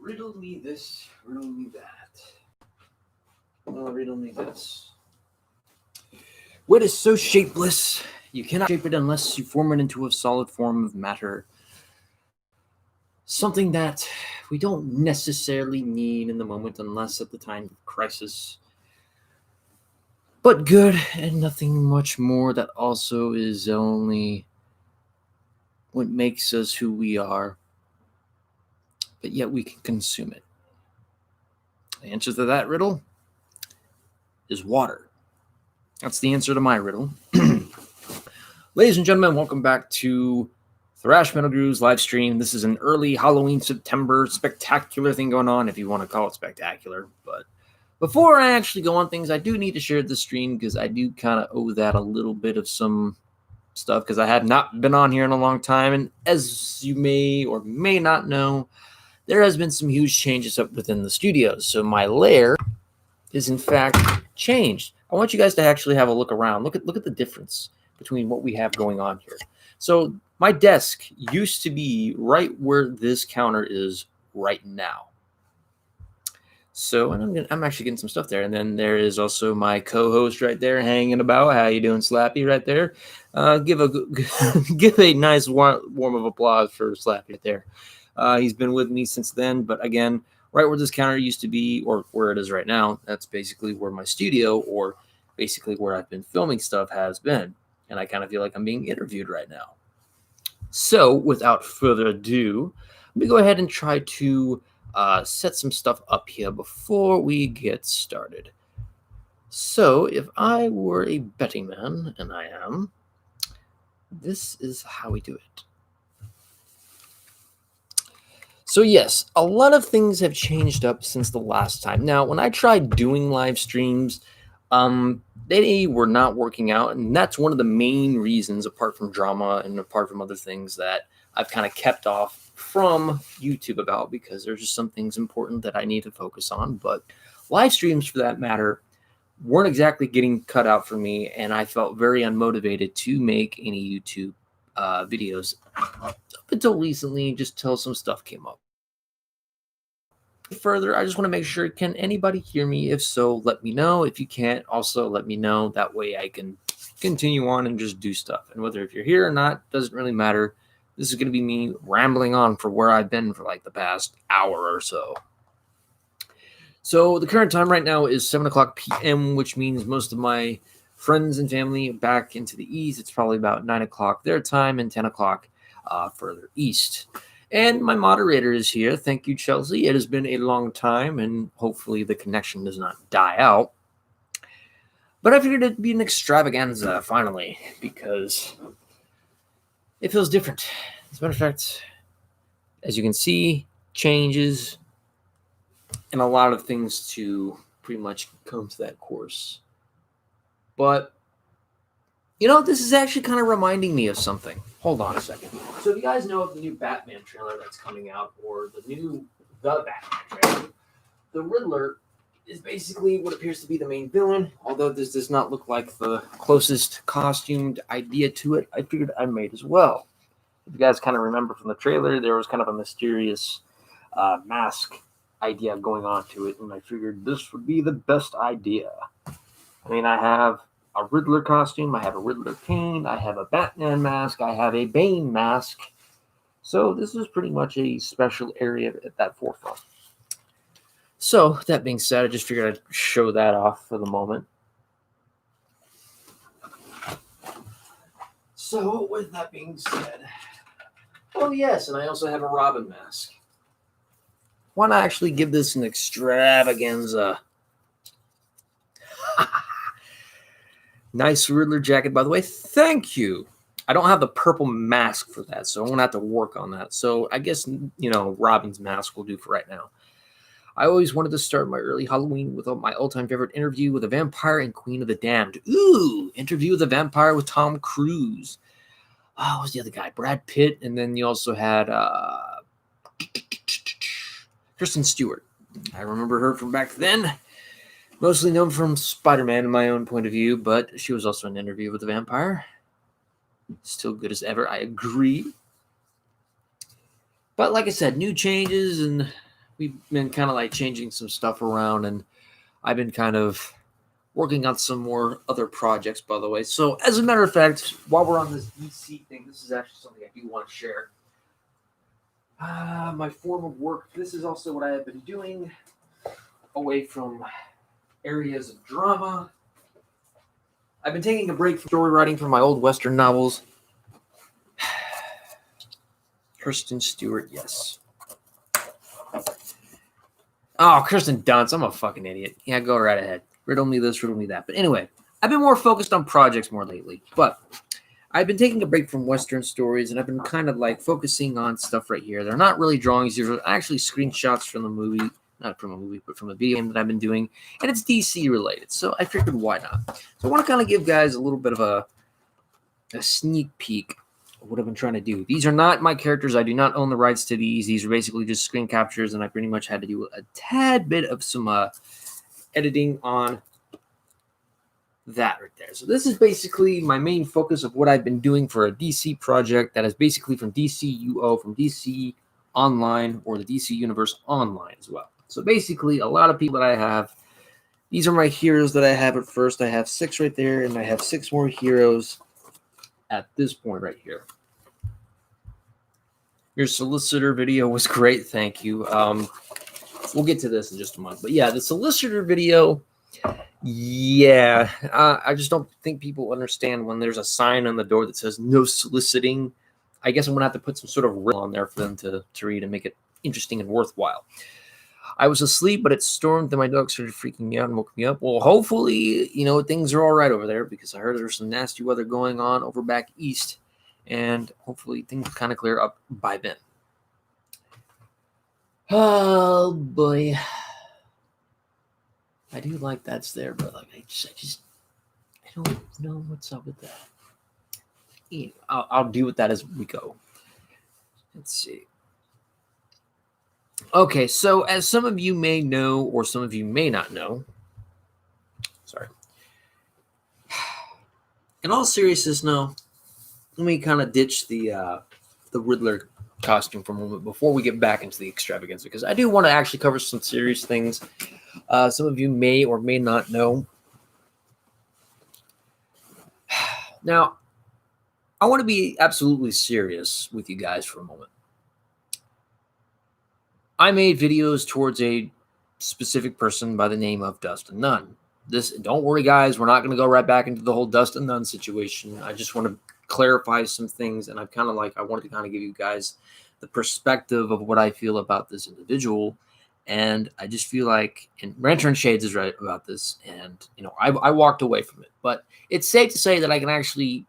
Riddle me this, riddle me that. Riddle me this. What is so shapeless? You cannot shape it unless you form it into a solid form of matter. Something that we don't necessarily need in the moment unless at the time of crisis. But good and nothing much more that also is only what makes us who we are. But yet we can consume it. The answer to that riddle is water. That's the answer to my riddle. Ladies and gentlemen, welcome back to Thrash Metal Groove's live stream. This is an early Halloween September spectacular thing going on, if you want to call it spectacular. But before I actually go on things, I do need to share the stream because I do kind of owe that a little bit of some stuff because I have not been on here in a long time. And as you may or may not know, there has been some huge changes up within the studios. So my lair is in fact changed. I want you guys to actually have a look around. Look at the difference between what we have going on here. So my desk used to be right where this counter is right now. So and I'm actually getting some stuff there. And then there is also my co-host right there hanging about. How you doing, Slappy, right there? Give a nice warm of applause for Slappy right there. He's been with me since then. But again, right where this counter used to be, or where it is right now, that's basically where my studio, or basically where I've been filming stuff, has been. And I kind of feel like I'm being interviewed right now. So without further ado, let me go ahead and try to set some stuff up here before we get started. So if I were a betting man, and I am, this is how we do it. So yes, a lot of things have changed up since the last time. Now, when I tried doing live streams, they were not working out, and that's one of the main reasons, apart from drama and apart from other things, that I've kind of kept off from YouTube about, because there's just some things important that I need to focus on. But live streams, for that matter, weren't exactly getting cut out for me, and I felt very unmotivated to make any YouTube videos up until recently, just till some stuff came up. Further, I just want to make sure, can anybody hear me? If so, let me know. If you can't, also let me know. That way I can continue on and just do stuff. And whether if you're here or not, doesn't really matter. This is going to be me rambling on for where I've been for like the past hour or so. So the current time right now is 7 o'clock p.m., which means most of my friends and family back into the east. It's probably about 9 o'clock their time and 10 o'clock further east. And my moderator is here. Thank you, Chelsea. It has been a long time, and hopefully the connection does not die out. But I figured it'd be an extravaganza, finally, because it feels different. As a matter of fact, as you can see, changes and a lot of things to pretty much come to that course. But, you know, this is actually kind of reminding me of something. Hold on a second. So if you guys know of the new Batman trailer that's coming out, or the Batman trailer, the Riddler is basically what appears to be the main villain. Although this does not look like the closest costumed idea to it, I figured I might as well. If you guys kind of remember from the trailer, there was kind of a mysterious mask idea going on to it, and I figured this would be the best idea. I mean, I have a Riddler costume, I have a Riddler cane, I have a Batman mask, I have a Bane mask. So this is pretty much a special area at that forefront. So that being said, I just figured I'd show that off for the moment. So with that being said, oh yes, and I also have a Robin mask. Why not actually give this an extravaganza? Nice Riddler jacket, by the way. Thank you. I don't have the purple mask for that, so I'm going to have to work on that. So I guess, you know, Robin's mask will do for right now. I always wanted to start my early Halloween with my all-time favorite interview with a vampire and Queen of the Damned. Ooh, interview with a vampire with Tom Cruise. Oh, what was the other guy? Brad Pitt. And then you also had Kristen Stewart. I remember her from back then. Mostly known from Spider-Man in my own point of view, but she was also in an interview with a vampire. Still good as ever, I agree. But like I said, new changes, and we've been kind of like changing some stuff around, and I've been kind of working on some more other projects, by the way. So, as a matter of fact, while we're on this DC thing, this is actually something I do want to share. My form of work. This is also what I have been doing away from areas of drama. I've been taking a break from story writing from my old Western novels. Kristen Stewart, yes. Oh, Kirsten Dunst. I'm a fucking idiot. Yeah, go right ahead. Riddle me this, riddle me that. But anyway, I've been more focused on projects more lately. But I've been taking a break from Western stories, and I've been kind of like focusing on stuff right here. They're not really drawings. These are actually screenshots from the movie. Not from a movie, but from a video game that I've been doing. And it's DC related. So I figured, why not? So I want to kind of give guys a little bit of a sneak peek of what I've been trying to do. These are not my characters. I do not own the rights to these. These are basically just screen captures, and I pretty much had to do a tad bit of some editing on that right there. So this is basically my main focus of what I've been doing for a DC project that is basically from DCUO, from DC Online, or the DC Universe Online as well. So basically, a lot of people that I have, these are my heroes that I have at first. I have 6 right there, and I have 6 more heroes at this point right here. Your solicitor video was great. Thank you. We'll get to this in just a month. But yeah, the solicitor video, yeah, I just don't think people understand when there's a sign on the door that says no soliciting. I guess I'm going to have to put some sort of riddle on there for them to read and make it interesting and worthwhile. I was asleep, but it stormed, and my dog started freaking me out and woke me up. Well, hopefully, things are all right over there, because I heard there's some nasty weather going on over back east, and hopefully things will kind of clear up by then. Oh, boy. I do like that's there, but like I don't know what's up with that. I'll deal with that as we go. Let's see. Okay, so as some of you may know, or some of you may not know, sorry. In all seriousness, no. Let me kind of ditch the Riddler costume for a moment before we get back into the extravaganza, because I do want to actually cover some serious things. Some of you may or may not know. Now, I want to be absolutely serious with you guys for a moment. I made videos towards a specific person by the name of Dustin Nunn. Don't worry, guys. We're not going to go right back into the whole Dustin Nunn situation. I just want to clarify some things, and I wanted to kind of give you guys the perspective of what I feel about this individual. And I just feel like, and Ranter and Shades is right about this, and I walked away from it. But it's safe to say that I can actually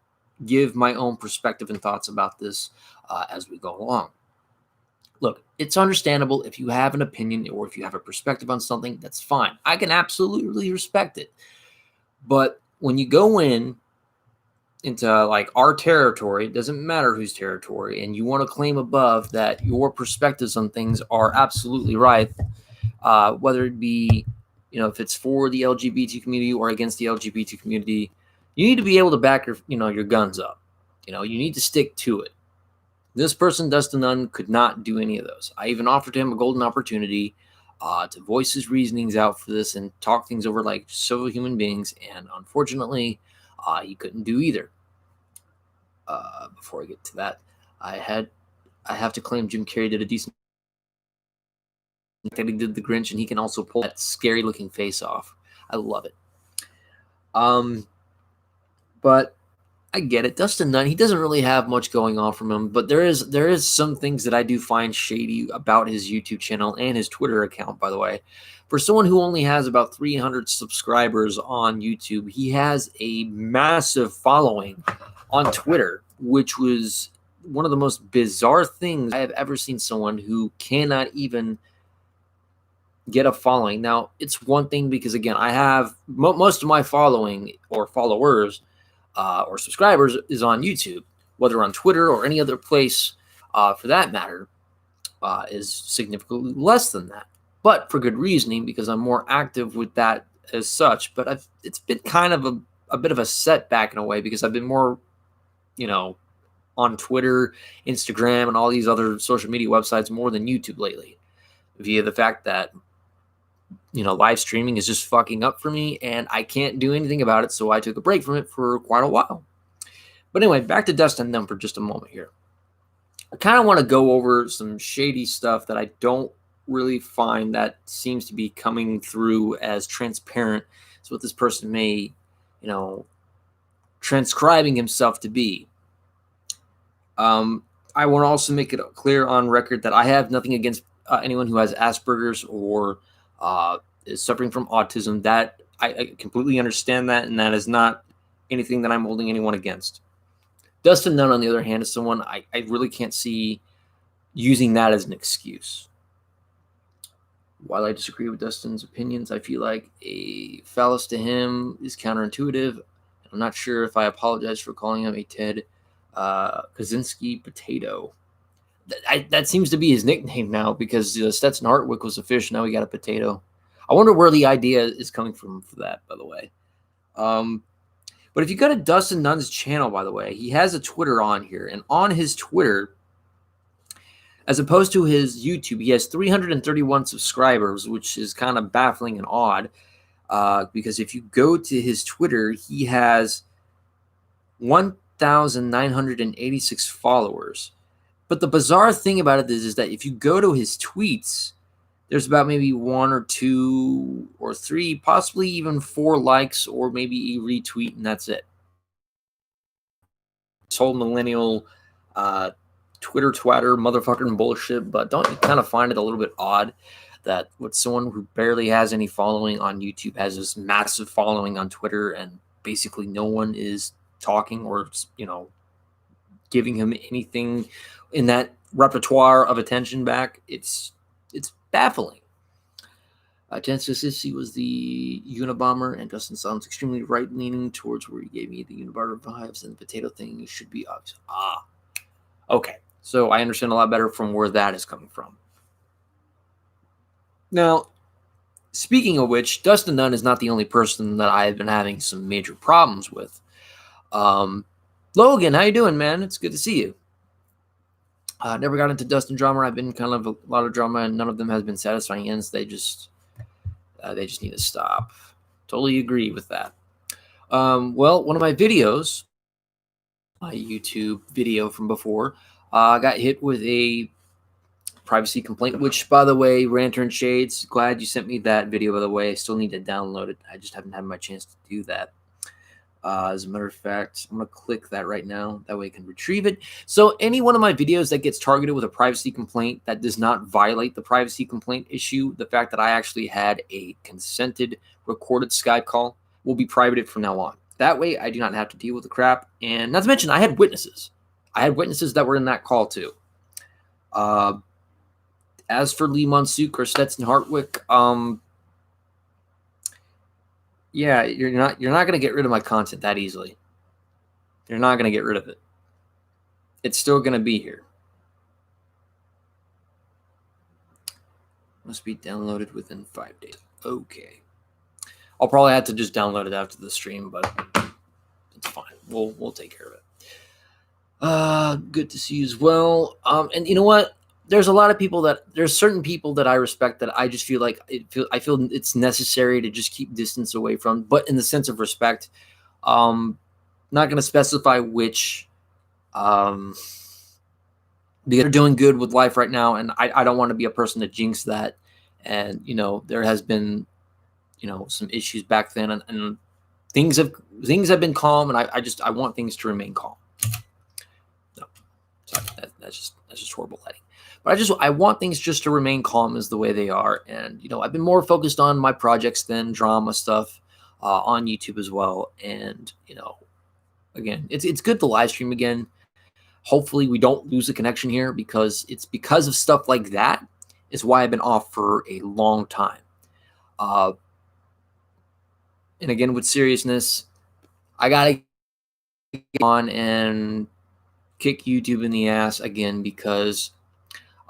give my own perspective and thoughts about this as we go along. Look, it's understandable if you have an opinion or if you have a perspective on something, that's fine. I can absolutely respect it. But when you go into like our territory, it doesn't matter whose territory, and you want to claim above that your perspectives on things are absolutely right, whether it be, if it's for the LGBT community or against the LGBT community, you need to be able to back your guns up. You need to stick to it. This person, Dustin Nunn, could not do any of those. I even offered him a golden opportunity to voice his reasonings out for this and talk things over like civil human beings, and unfortunately, he couldn't do either. Before I get to that, I have to claim Jim Carrey did a decent. That he did the Grinch, and he can also pull that scary-looking face off. I love it. But I get it. Dustin Nunn, he doesn't really have much going on from him, but there is some things that I do find shady about his YouTube channel and his Twitter account, by the way. For someone who only has about 300 subscribers on YouTube, he has a massive following on Twitter, which was one of the most bizarre things I have ever seen someone who cannot even get a following. Now, it's one thing because, again, I have most of my following or followers or subscribers is on YouTube, whether on Twitter or any other place for that matter, is significantly less than that. But for good reasoning, because I'm more active with that as such. But it's been kind of a bit of a setback in a way, because I've been more, on Twitter, Instagram, and all these other social media websites more than YouTube lately. via the fact that, live streaming is just fucking up for me and I can't do anything about it. So I took a break from it for quite a while. But anyway, back to Dustin Dunn for just a moment here. I kind of want to go over some shady stuff that I don't really find that seems to be coming through as transparent as what this person may, transcribing himself to be. I want to also make it clear on record that I have nothing against anyone who has Asperger's or is suffering from autism. That I completely understand that, and that is not anything that I'm holding anyone against. Dustin Nunn, on the other hand, is someone I really can't see using that as an excuse. While I disagree with Dustin's opinions, I feel like a phallus to him is counterintuitive. I'm not sure if I apologize for calling him a Ted Kaczynski potato. That seems to be his nickname now because Stetson Hartwick was a fish. Now we got a potato. I wonder where the idea is coming from for that, by the way. But if you go to Dustin Nunn's channel, by the way, he has a Twitter on here. And on his Twitter, as opposed to his YouTube, he has 331 subscribers, which is kind of baffling and odd. Because if you go to his Twitter, he has 1,986 followers. But the bizarre thing about it is that if you go to his tweets, there's about maybe 1 or 2 or 3, possibly even 4 likes or maybe a retweet, and that's it. This whole millennial Twitter twatter motherfucking bullshit, but don't you kind of find it a little bit odd that with someone who barely has any following on YouTube has this massive following on Twitter and basically no one is talking or, giving him anything in that repertoire of attention back? It's baffling. Genesis Sissy was the Unabomber, and Dustin sounds extremely right-leaning towards where he gave me the Unabomber vibes, and the potato thing should be obvious. Okay. So I understand a lot better from where that is coming from. Now, speaking of which, Dustin Dunn is not the only person that I've been having some major problems with. Logan, how you doing, man? It's good to see you. Never got into Dustin drama. I've been kind of a lot of drama, and none of them has been satisfying ends. They just need to stop. Totally agree with that. Well, one of my videos, my YouTube video from before, got hit with a privacy complaint, which, by the way, Ranter and Shades, glad you sent me that video, by the way. I still need to download it. I just haven't had my chance to do that. As a matter of fact, I'm going to click that right now. That way I can retrieve it. So any one of my videos that gets targeted with a privacy complaint that does not violate the privacy complaint issue, the fact that I actually had a consented recorded Skype call, will be privated from now on. That way I do not have to deal with the crap. And not to mention, I had witnesses. I had witnesses that were in that call too. As for Lee Monsuk or Stetson Hartwick, yeah, you're not going to get rid of my content that easily. You're not going to get rid of it. It's still going to be here. Must be downloaded within 5 days. Okay. I'll probably have to just download it after the stream, but it's fine. We'll take care of it. Good to see you as well. And you know what? There's certain people that I respect that I just feel like I feel it's necessary to just keep distance away from, but in the sense of respect. Not going to specify which, because they're doing good with life right now, and I don't want to be a person to jinx that. And there has been, some issues back then, and things have been calm, and I want things to remain calm. No, sorry, that's just horrible lighting. But I want things just to remain calm as the way they are. And, I've been more focused on my projects than drama stuff on YouTube as well. And, again, it's good to live stream again. Hopefully we don't lose the connection here because it's because of stuff like that is why I've been off for a long time. And again, with seriousness, I got to get on and kick YouTube in the ass again because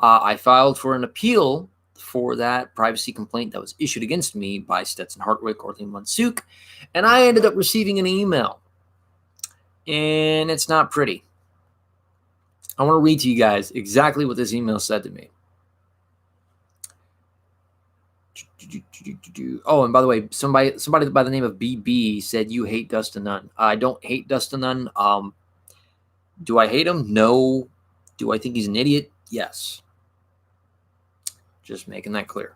I filed for an appeal for that privacy complaint that was issued against me by Stetson Hartwick or Lee Monsuk, and I ended up receiving an email, and it's not pretty. I want to read to you guys exactly what this email said to me. Oh, and by the way, somebody by the name of BB said you hate Dustin Nunn. I don't hate Dustin Nunn. Do I hate him? No. Do I think he's an idiot? Yes. Just making that clear.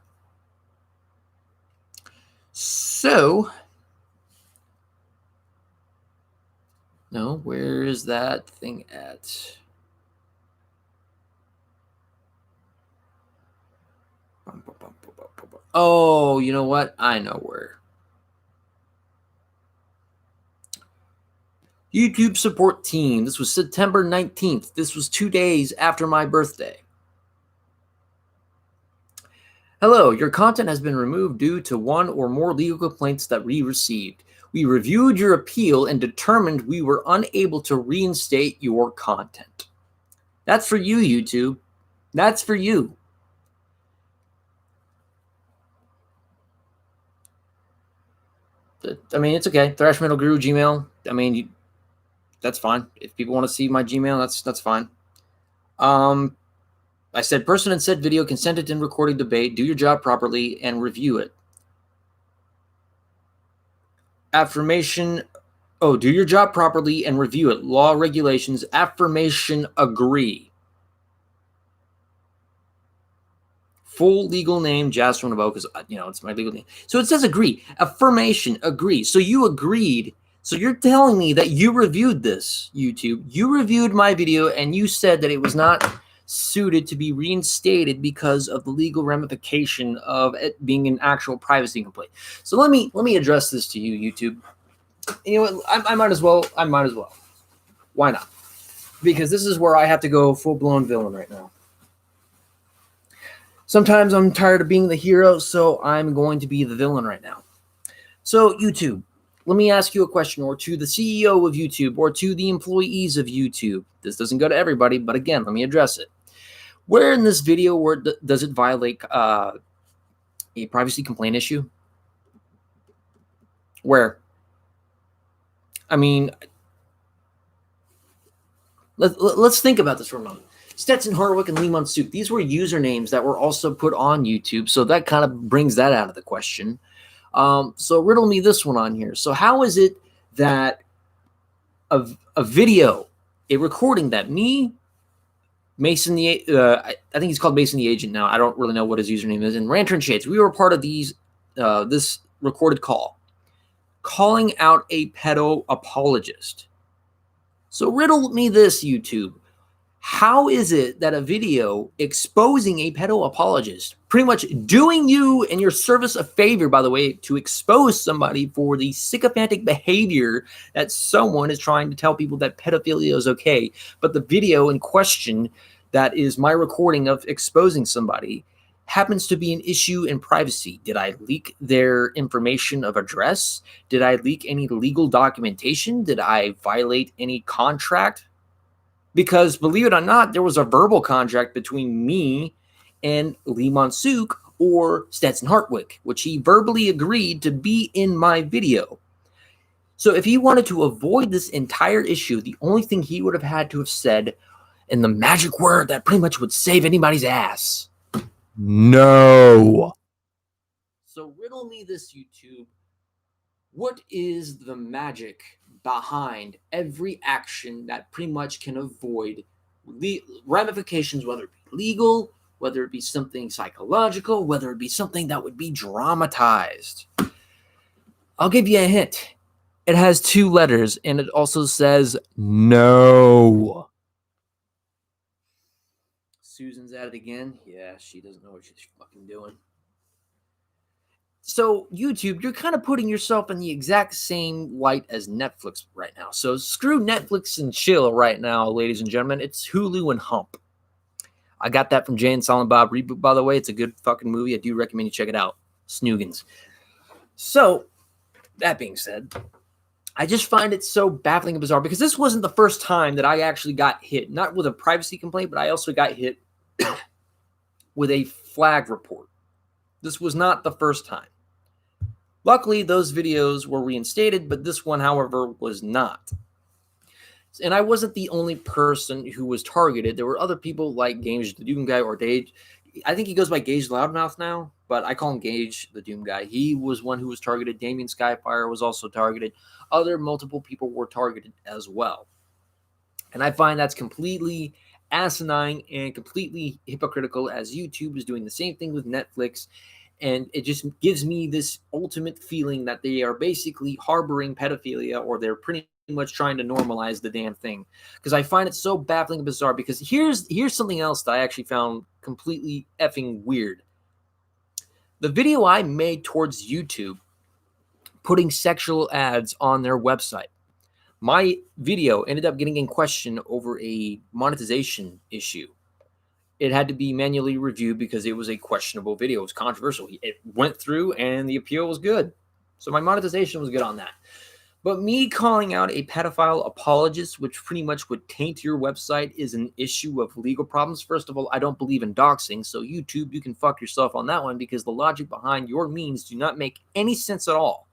So, no, where is that thing at? Oh, you know what? I know where. YouTube support team. This was September 19th. This was 2 days after my birthday. Hello, your content has been removed due to one or more legal complaints that we received. We reviewed your appeal and determined we were unable to reinstate your content. That's for you, YouTube. That's for you. I mean, it's okay. Thrash Metal Guru Gmail. I mean, that's fine. If people want to see my Gmail, that's fine. I said, person in said video consented in recording debate. Do your job properly and review it. Affirmation. Oh, do your job properly and review it. Law, regulations, affirmation, agree. Full legal name, Jasper Nabo, because, it's my legal name. So it says agree. Affirmation, agree. So you agreed. So you're telling me that you reviewed this, YouTube. You reviewed my video and you said that it was not suited to be reinstated because of the legal ramification of it being an actual privacy complaint. So let me address this to you, YouTube. You know what? I might as well. Why not? Because this is where I have to go full-blown villain right now. Sometimes I'm tired of being the hero, so I'm going to be the villain right now. So, YouTube, let me ask you a question, or to the CEO of YouTube, or to the employees of YouTube. This doesn't go to everybody, but again, let me address it. Where in this video does it violate a privacy complaint issue? Where? I mean, let's think about this for a moment. Stetson Harwick and Lee Monsook, these were usernames that were also put on YouTube, so that kind of brings that out of the question. So riddle me this one on here. So how is it that a video, a recording that me, Mason the I think he's called Mason the Agent now. I don't really know what his username is. And Ranter and Shades, we were part of this recorded call, calling out a pedo apologist. So riddle me this, YouTube. How is it that a video exposing a pedo apologist, pretty much doing you and your service a favor, by the way, to expose somebody for the sycophantic behavior that someone is trying to tell people that pedophilia is okay, but the video in question that is my recording of exposing somebody happens to be an issue in privacy? Did I leak their information of address? Did I leak any legal documentation? Did I violate any contract? Because believe it or not, there was a verbal contract between me and Lee Monsook or Stetson Hartwick, which he verbally agreed to be in my video. So if he wanted to avoid this entire issue, the only thing he would have had to have said, in the magic word that pretty much would save anybody's ass: no. So riddle me this, YouTube. What is the magic behind every action that pretty much can avoid ramifications, whether it be legal, whether it be something psychological, whether it be something that would be dramatized? I'll give you a hint. It has 2 letters, and it also says no. Susan's at it again. Yeah, she doesn't know what she's fucking doing. So YouTube, you're kind of putting yourself in the exact same light as Netflix right now. So screw Netflix and chill right now, ladies and gentlemen. It's Hulu and Hump. I got that from Jay and Silent Bob reboot, by the way. It's a good fucking movie. I do recommend you check it out. Snoogans. So, that being said, I just find it so baffling and bizarre because this wasn't the first time that I actually got hit. Not with a privacy complaint, but I also got hit with a flag report. This was not the first time. Luckily, those videos were reinstated, but this one, however, was not. And I wasn't the only person who was targeted. There were other people like Games the Doom Guy or Dave. I think he goes by Gage Loudmouth now, but I call him Gage, the Doom guy. He was one who was targeted. Damien Skyfire was also targeted. Other multiple people were targeted as well. And I find that's completely asinine and completely hypocritical, as YouTube is doing the same thing with Netflix. And it just gives me this ultimate feeling that they are basically harboring pedophilia, or they're pretty much trying to normalize the damn thing. Because I find it so baffling and bizarre. Because here's something else that I actually found completely effing weird. The video I made towards YouTube putting sexual ads on their website, my video ended up getting in question over a monetization issue. It had to be manually reviewed because it was a questionable video. It was controversial. It went through and the appeal was good. So my monetization was good on that. But me calling out a pedophile apologist, which pretty much would taint your website, is an issue of legal problems. First of all, I don't believe in doxing. So YouTube, you can fuck yourself on that one, because the logic behind your means do not make any sense at all.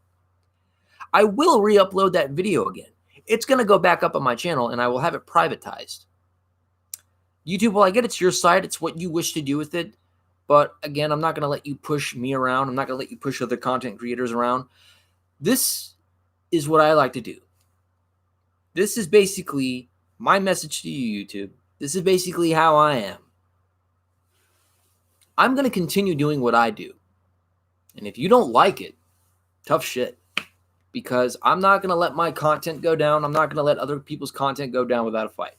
I will re-upload that video again. It's going to go back up on my channel and I will have it privatized. YouTube, well, I get it's your site. It's what you wish to do with it. But again, I'm not going to let you push me around. I'm not going to let you push other content creators around. This is what I like to do. This is basically my message to you, YouTube. This is basically how I am. I'm going to continue doing what I do. And if you don't like it, tough shit. Because I'm not going to let my content go down. I'm not going to let other people's content go down without a fight.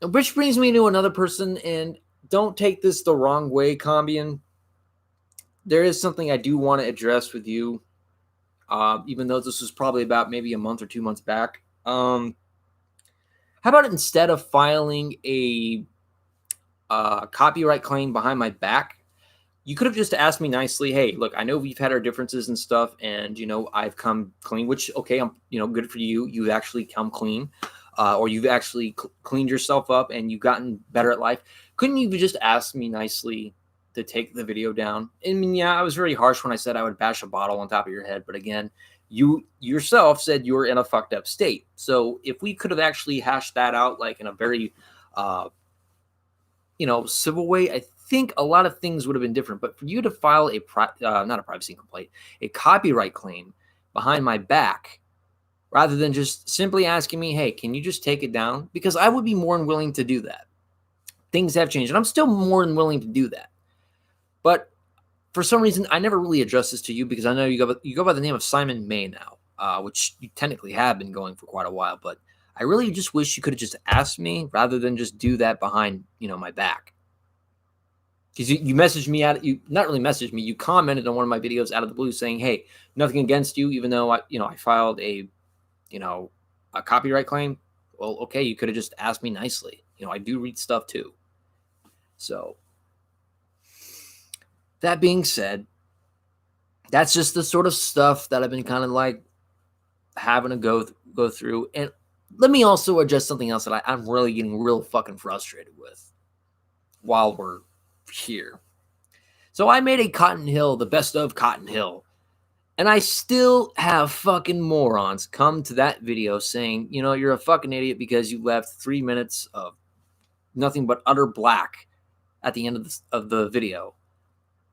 Which brings me to another person, and don't take this the wrong way, Combian. There is something I do want to address with you, even though this was probably about maybe a month or 2 months back. How about instead of filing a copyright claim behind my back, you could have just asked me nicely, hey, look, I know we've had our differences and stuff, and, I've come clean, which, okay, I'm, good for you. You've actually come clean, or you've actually cleaned yourself up and you've gotten better at life. Couldn't you just ask me nicely to take the video down? I mean, yeah, I was very harsh when I said I would bash a bottle on top of your head. But again, you yourself said you were in a fucked up state. So if we could have actually hashed that out, like in a very, civil way, I think a lot of things would have been different. But for you to file not a privacy complaint, a copyright claim behind my back, rather than just simply asking me, hey, can you just take it down? Because I would be more than willing to do that. Things have changed, and I'm still more than willing to do that. But for some reason, I never really addressed this to you, because I know you go by the name of Simon May now, which you technically have been going for quite a while. But I really just wish you could have just asked me rather than just do that behind, my back. Because you messaged me you not really messaged me, you commented on one of my videos out of the blue saying, hey, nothing against you, even though I filed a copyright claim. Well, okay, you could have just asked me nicely. I do read stuff too. So that being said, that's just the sort of stuff that I've been kind of like having to go through. And let me also address something else that I'm really getting real fucking frustrated with while we're here. So I made a Cotton Hill, the best of Cotton Hill. And I still have fucking morons come to that video saying, you're a fucking idiot because you left 3 minutes of nothing but utter black at the end of the video.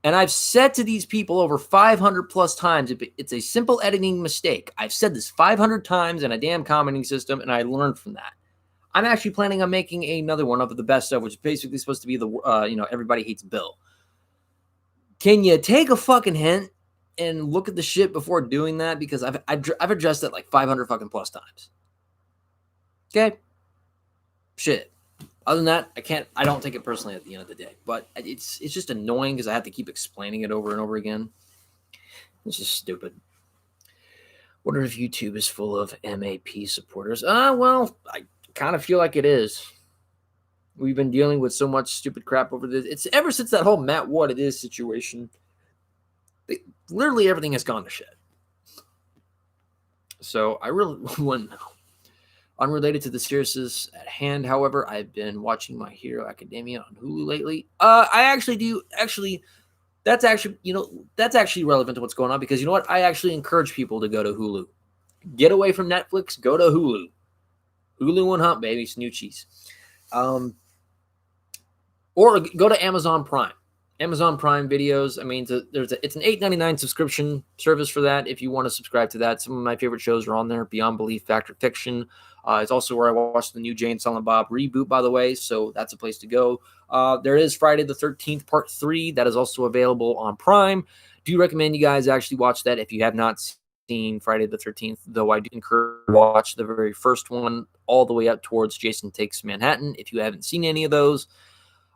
And I've said to these people over 500 plus times, it's a simple editing mistake. I've said this 500 times in a damn commenting system, and I learned from that. I'm actually planning on making another one of the best of, which is basically supposed to be the, Everybody Hates Bill. Can you take a fucking hint and look at the shit before doing that? Because I've addressed it like 500 fucking plus times. Okay? Shit. Other than that, I don't take it personally at the end of the day. But it's just annoying because I have to keep explaining it over and over again. It's just stupid. Wonder if YouTube is full of MAP supporters. Well, I kind of feel like it is. We've been dealing with so much stupid crap over this. It's ever since that whole Matt What It Is situation. Literally everything has gone to shit. So I really wouldn't know. Unrelated to the seriousness at hand, however, I've been watching My Hero Academia on Hulu lately. I actually do. Actually, that's actually relevant to what's going on, because you know what? I actually encourage people to go to Hulu. Get away from Netflix. Go to Hulu. Hulu and Hump, baby. Snoochies. Or go to Amazon Prime. Amazon Prime videos. I mean, it's an $8.99 subscription service for that. If you want to subscribe to that, some of my favorite shows are on there. Beyond Belief, Fact or Fiction. It's also where I watched the new Jay and Silent Bob reboot, by the way. So that's a place to go. There is Friday the 13th Part 3 that is also available on Prime. Do recommend you guys actually watch that if you have not seen Friday the 13th, though I do encourage you to watch the very first one all the way up towards Jason Takes Manhattan if you haven't seen any of those.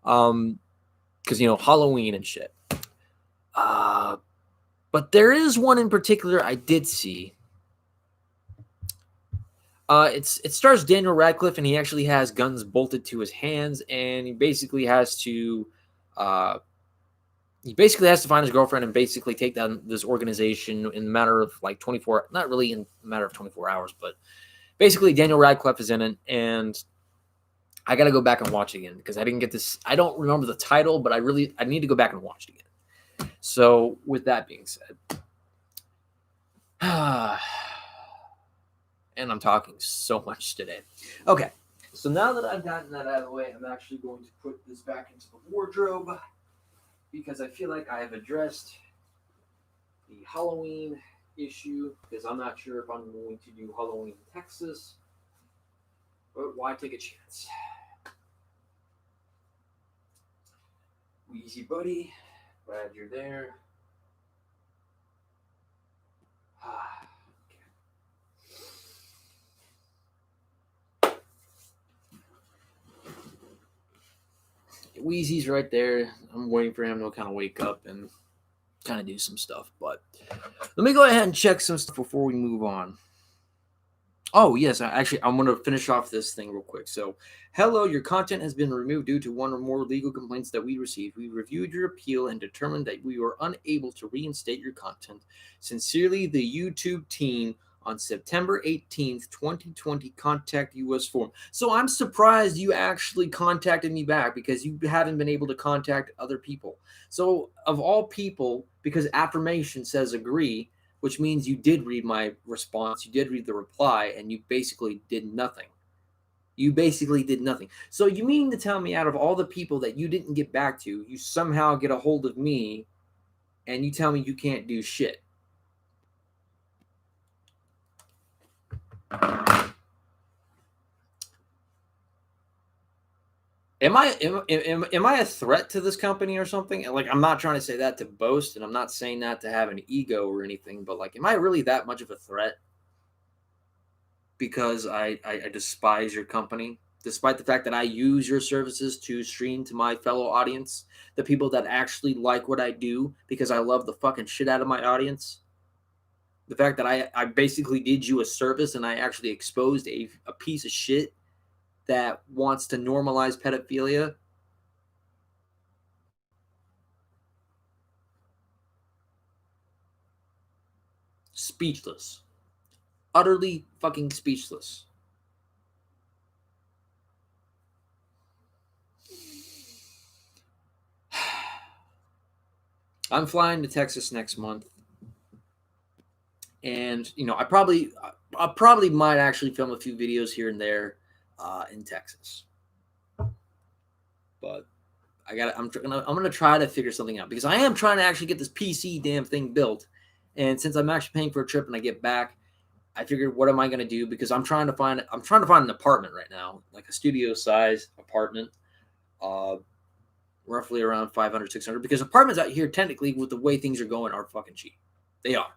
Because Halloween and shit. But there is one in particular I did see. It stars Daniel Radcliffe, and he actually has guns bolted to his hands, and he basically has to find his girlfriend and basically take down this organization in a matter of like 24. Not really in a matter of 24 hours, but basically Daniel Radcliffe is in it, and I got to go back and watch it again because I didn't get this. I don't remember the title, but I need to go back and watch it again. So with that being said, and I'm talking so much today. Okay. So now that I've gotten that out of the way, I'm actually going to put this back into the wardrobe because I feel like I have addressed the Halloween issue because I'm not sure if I'm going to do Halloween in Texas, but why take a chance? Easy, buddy. Glad you're there. Wheezy's right there. I'm waiting for him to kind of wake up and kind of do some stuff. But let me go ahead and check some stuff before we move on. Oh, yes. I'm going to finish off this thing real quick. So, hello, your content has been removed due to one or more legal complaints that we received. We reviewed your appeal and determined that we were unable to reinstate your content. Sincerely, the YouTube team on September 18th, 2020, contact U.S. form. So I'm surprised you actually contacted me back because you haven't been able to contact other people. So of all people, because affirmation says agree, which means you did read my response, you did read the reply, and you basically did nothing. You basically did nothing. So you mean to tell me out of all the people that you didn't get back to, you somehow get a hold of me and you tell me you can't do shit? Am I a threat to this company or something? Like, I'm not trying to say that to boast, and I'm not saying that to have an ego or anything, but like, am I really that much of a threat? Because I despise your company, despite the fact that I use your services to stream to my fellow audience, the people that actually like what I do, because I love the fucking shit out of my audience. The fact that I basically did you a service and I actually exposed a piece of shit that wants to normalize pedophilia. Speechless. Utterly fucking speechless. I'm flying to Texas next month. And, I probably might actually film a few videos here and there in Texas. But I'm going to try to figure something out because I am trying to actually get this PC damn thing built. And since I'm actually paying for a trip and I get back, I figured, what am I going to do? Because I'm trying to find an apartment right now, like a studio size apartment, roughly around 500, 600, because apartments out here, technically, with the way things are going, are fucking cheap. They are,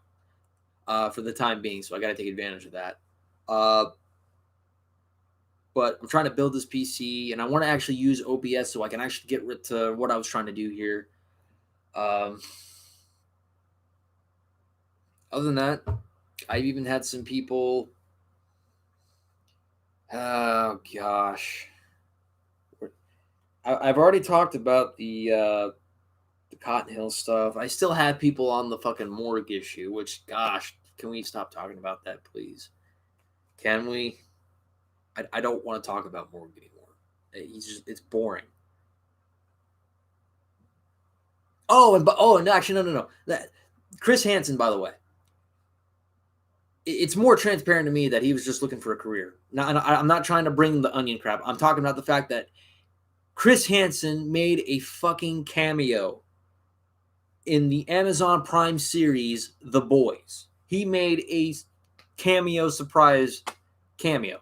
for the time being. So I got to take advantage of that. But I'm trying to build this PC, and I want to actually use OBS so I can actually get rid to what I was trying to do here. Other than that, I've even had some people. Oh gosh, I've already talked about the Cotton Hill stuff. I still have people on the fucking morgue issue. Which, gosh, can we stop talking about that, please? Can we? I don't want to talk about morgue anymore. It's boring. Oh, and actually, no. That Chris Hansen, by the way. it's more transparent to me that he was just looking for a career. Now, I'm not trying to bring the onion crap. I'm talking about the fact that Chris Hansen made a fucking cameo in the Amazon Prime series The Boys. He made a cameo surprise cameo.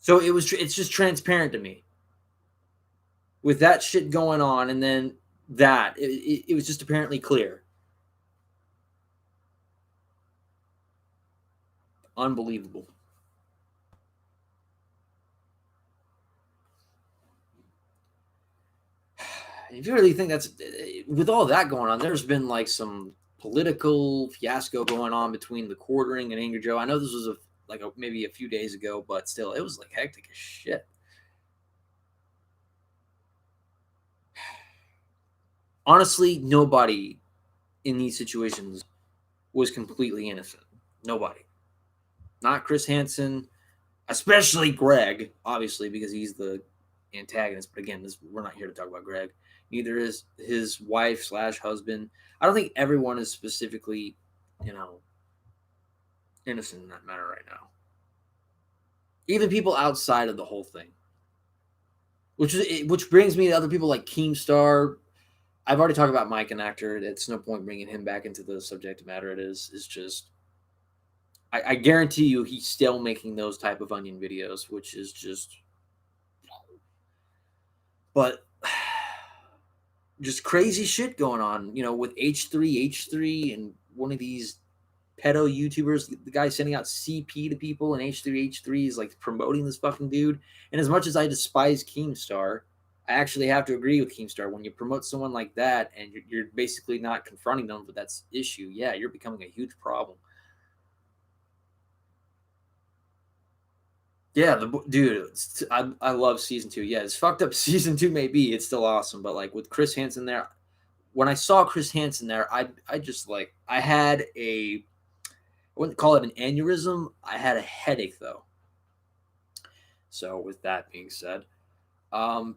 So it's just transparent to me. With that shit going on, and then it was just apparently clear. Unbelievable. If you really think that's with all that going on, there's been like some political fiasco going on between the Quartering and Angry Joe. I know this was maybe a few days ago, but still, it was like hectic as shit. Honestly, nobody in these situations was completely innocent. Nobody. Not Chris Hansen, especially Greg, obviously, because he's the antagonist. But again, we're not here to talk about Greg. Neither is his wife / husband. I don't think everyone is specifically, innocent in that matter right now. Even people outside of the whole thing. Which brings me to other people like Keemstar. I've already talked about Mike, an actor. It's no point bringing him back into the subject matter. It's just I guarantee you he's still making those type of onion videos, which is just but just crazy shit going on, with H3 and one of these pedo YouTubers, the guy sending out CP to people, and H3 is like promoting this fucking dude. And as much as I despise Keemstar, I actually have to agree with Keemstar. When you promote someone like that and you're basically not confronting them with that issue, yeah, you're becoming a huge problem. Yeah, dude, I love season 2. Yeah, as fucked up season 2 may be, it's still awesome. But like with Chris Hansen there, when I saw Chris Hansen there, I just like I had I wouldn't call it an aneurysm. I had a headache though. So with that being said, um,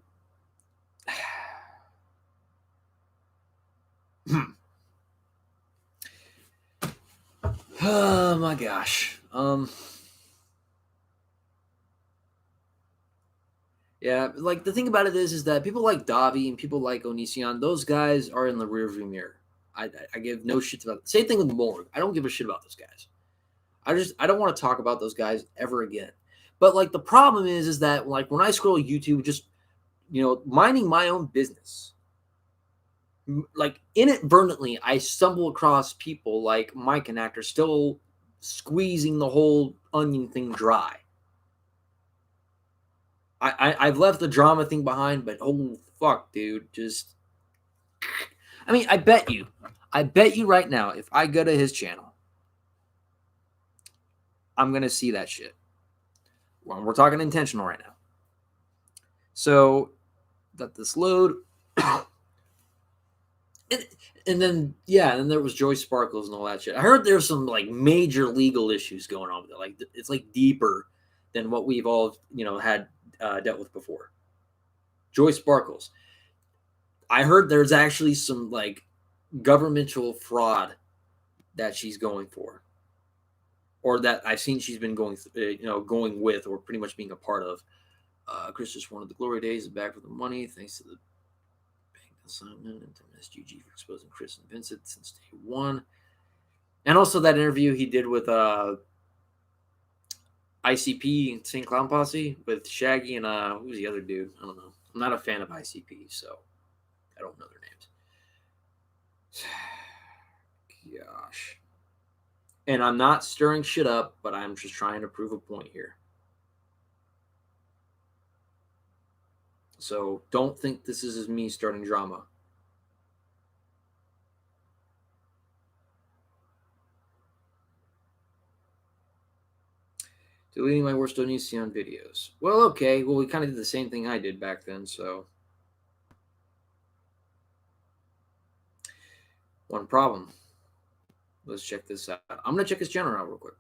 oh my gosh, yeah, like the thing about it is that people like Davi and people like Onision, those guys are in the rearview mirror. I give no shits about. Same thing with Morg. I don't give a shit about those guys. I don't want to talk about those guys ever again. But like the problem is that like when I scroll YouTube, just minding my own business, like inadvertently, I stumble across people like Mike and Actor still squeezing the whole onion thing dry. I've left the drama thing behind, but oh fuck, dude, just I mean, I bet you right now, if I go to his channel, I'm gonna see that shit. Well, we're talking intentional right now. So let this load. And then and there was Joy Sparkles and all that shit. I heard there's some like major legal issues going on with it. Like it's like deeper than what we've all had dealt with before. Joy Sparkles. I heard there's actually some like governmental fraud that she's going for, or that I've seen she's been going with, or pretty much being a part of. Chris just wanted the glory days is back for the money, thanks to the bank assignment and to SGG for exposing Chris and Vincent since day one. And also that interview he did with ICP and St. Clown Posse with Shaggy and who's the other dude? I don't know. I'm not a fan of ICP, so I don't know their names. Gosh. And I'm not stirring shit up, but I'm just trying to prove a point here. So don't think this is me starting drama. Deleting my worst Onision videos. Well, okay. Well, we kind of did the same thing I did back then, so. One problem. Let's check this out. I'm going to check his channel out real quick.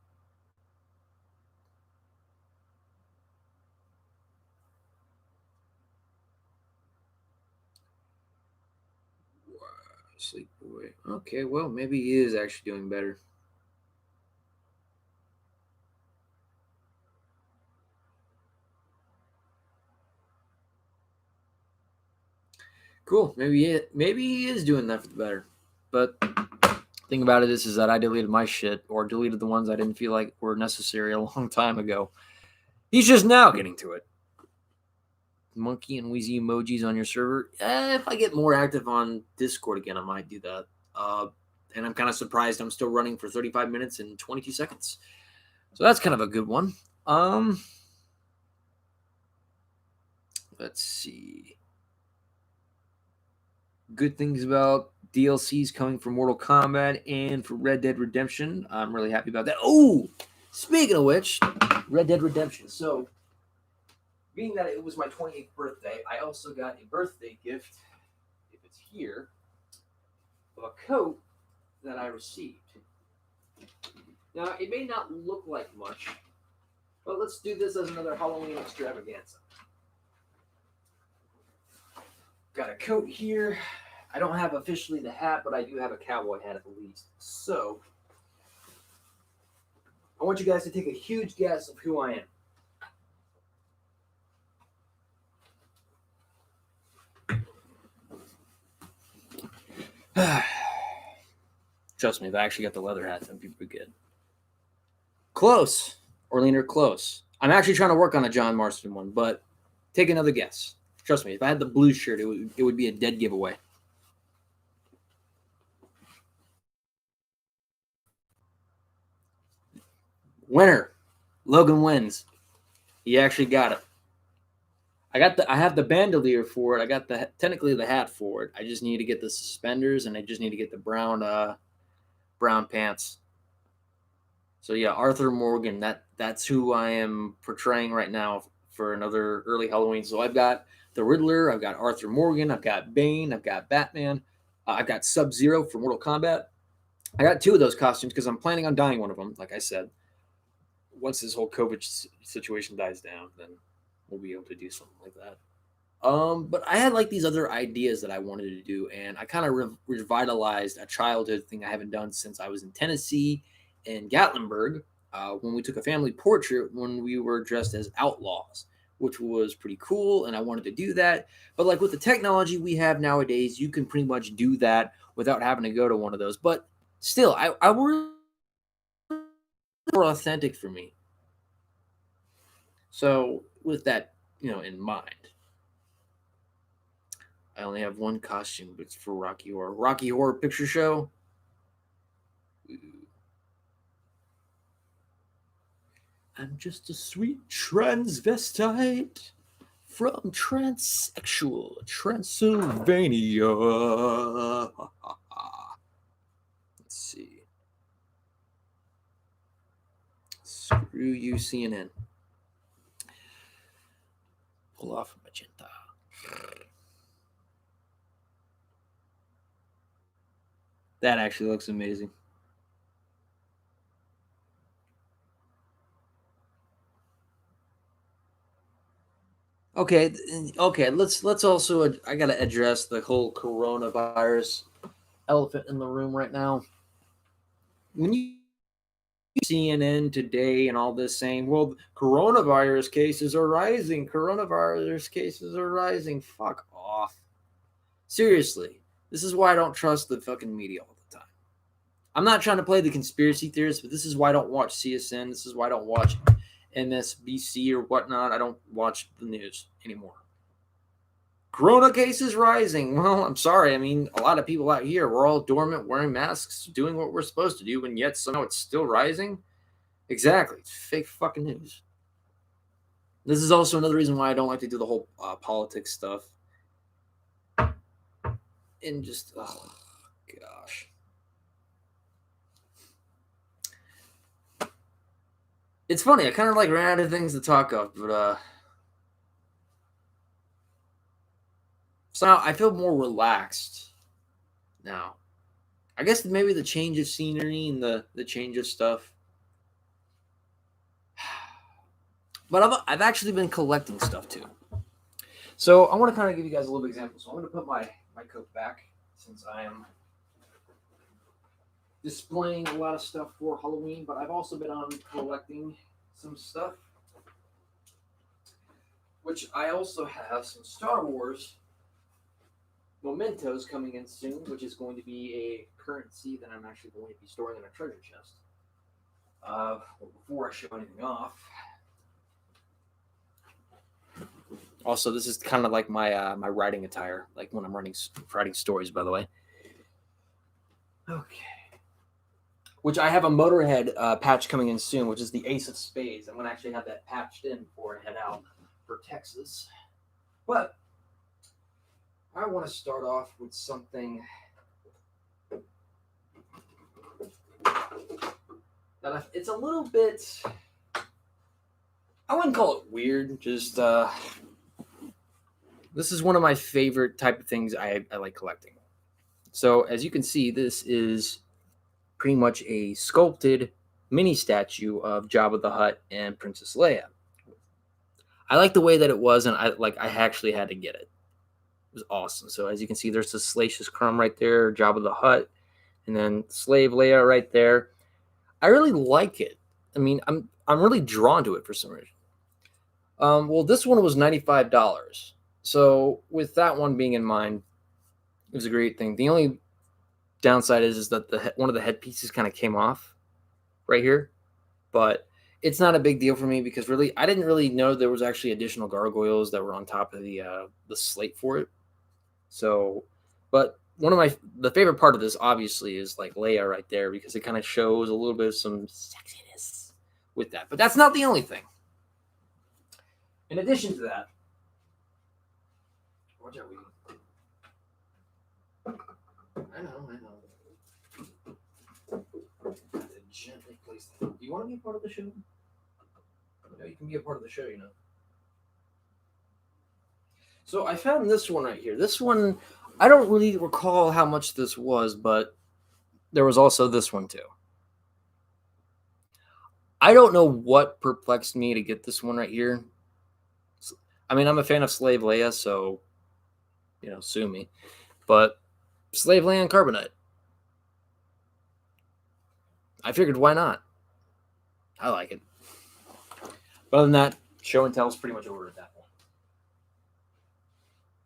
Sleep away. Okay, well, maybe he is actually doing better. Cool. Maybe he is doing that for the better. But the thing about it is that I deleted my shit or deleted the ones I didn't feel like were necessary a long time ago. He's just now getting to it. Monkey and wheezy emojis on your server. If I get more active on Discord again, I might do that. And I'm kind of surprised I'm still running for 35 minutes and 22 seconds. So that's kind of a good one. Let's see. Good things about DLCs coming for Mortal Kombat and for Red Dead Redemption. I'm really happy about that. Oh, speaking of which, Red Dead Redemption. So, being that it was my 28th birthday, I also got a birthday gift, if it's here, of a coat that I received. Now, it may not look like much, but let's do this as another Halloween extravaganza. Got a coat here. I don't have officially the hat, but I do have a cowboy hat at least. So, I want you guys to take a huge guess of who I am. Trust me, if I actually got the leather hat, then people would get close. Orleaner, close. I'm actually trying to work on a John Marston one, but take another guess. Trust me, if I had the blue shirt, it would be a dead giveaway. Winner. Logan wins. He actually got it. I have the bandolier for it. I got technically the hat for it. I just need to get the suspenders and I just need to get the brown pants. So yeah, Arthur Morgan, that's who I am portraying right now for another early Halloween. So I've got the Riddler, I've got Arthur Morgan, I've got Bane, I've got Batman, I've got Sub-Zero for Mortal Kombat. I got two of those costumes because I'm planning on dyeing one of them, like I said. Once this whole COVID situation dies down, then we'll be able to do something like that. But I had like these other ideas that I wanted to do, and I kind of revitalized a childhood thing I haven't done since I was in Tennessee and Gatlinburg when we took a family portrait when we were dressed as outlaws, which was pretty cool, and I wanted to do that. But like with the technology we have nowadays, you can pretty much do that without having to go to one of those. But still, I were more authentic for me. So with that, in mind, I only have one costume, but it's for Rocky Horror. Rocky Horror Picture Show. I'm just a sweet transvestite from transsexual Transylvania. Let's see. Screw you, CNN. Pull off magenta. That actually looks amazing. Okay, let's also I got to address the whole coronavirus elephant in the room right now. When you CNN today and all this saying, well, coronavirus cases are rising, fuck off. Seriously, this is why I don't trust the fucking media all the time. I'm not trying to play the conspiracy theorist, but this is why I don't watch CSN. This is why I don't watch MSBC or whatnot. I don't watch the news anymore. Corona cases rising. Well, I'm sorry. I mean, a lot of people out here, we're all dormant, wearing masks, doing what we're supposed to do, and yet somehow it's still rising. Exactly. It's fake fucking news. This is also another reason why I don't like to do the whole politics stuff. And just, oh, gosh. It's funny. I kind of like ran out of things to talk of, but so I feel more relaxed now. I guess maybe the change of scenery and the change of stuff. But I've actually been collecting stuff too. So I want to kind of give you guys a little example. So I'm going to put my coat back since I am displaying a lot of stuff for Halloween, but I've also been on collecting some stuff, which I also have some Star Wars mementos coming in soon, which is going to be a currency that I'm actually going to be storing in a treasure chest. Before I show anything off. Also, this is kind of like my my writing attire, like when I'm writing stories. By the way. Okay. Which I have a Motorhead patch coming in soon, which is the Ace of Spades. I'm gonna actually have that patched in before I head out for Texas. But I want to start off with something that it's a little bit. I wouldn't call it weird. Just this is one of my favorite type of things I like collecting. So as you can see, this is pretty much a sculpted mini statue of Jabba the Hutt and Princess Leia. I like the way that it was, and I actually had to get it. It was awesome. So as you can see, there's the Salacious Crumb right there, Jabba the Hutt, and then Slave Leia right there. I really like it. I mean, I'm really drawn to it for some reason. Well, this one was $95. So with that one being in mind, it was a great thing. The only downside is that one of the headpieces kind of came off right here, but it's not a big deal for me because really I didn't really know there was actually additional gargoyles that were on top of the slate for it. So, but one of the favorite part of this obviously is like Leia right there because it kind of shows a little bit of some sexiness with that. But that's not the only thing. In addition to that, watch out, I know. Gently place that. Do you want to be a part of the show? No, you can be a part of the show, you know. So I found this one right here. This one, I don't really recall how much this was, but there was also this one too. I don't know what perplexed me to get this one right here. I mean, I'm a fan of Slave Leia, so, sue me. But Slave Leia and Carbonite. I figured, why not? I like it. But other than that, show and tell is pretty much over at that point.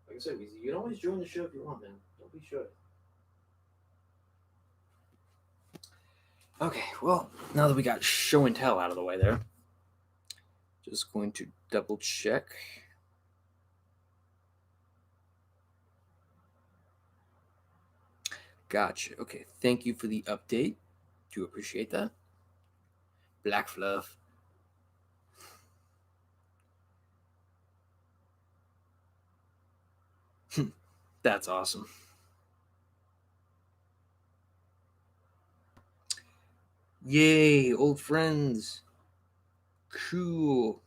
Like I said, you can always join the show if you want, man. Don't be shy. Okay, well, now that we got show and tell out of the way there, just going to double check. Gotcha. Okay, thank you for the update. Do appreciate that. Black Fluff. That's awesome. Yay, old friends. Cool.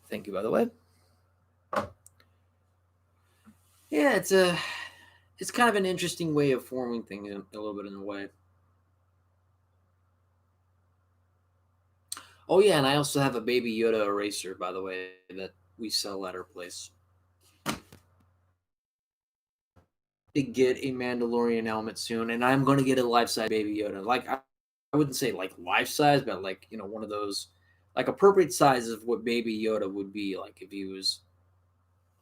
Thank you, by the way. Yeah, it's kind of an interesting way of forming things a little bit in a way. Oh yeah, and I also have a Baby Yoda eraser, by the way, that we sell at our place. To get a Mandalorian helmet soon, and I'm going to get a life-size Baby Yoda. Like I wouldn't say like life-size, but like one of those like appropriate sizes of what Baby Yoda would be like if he was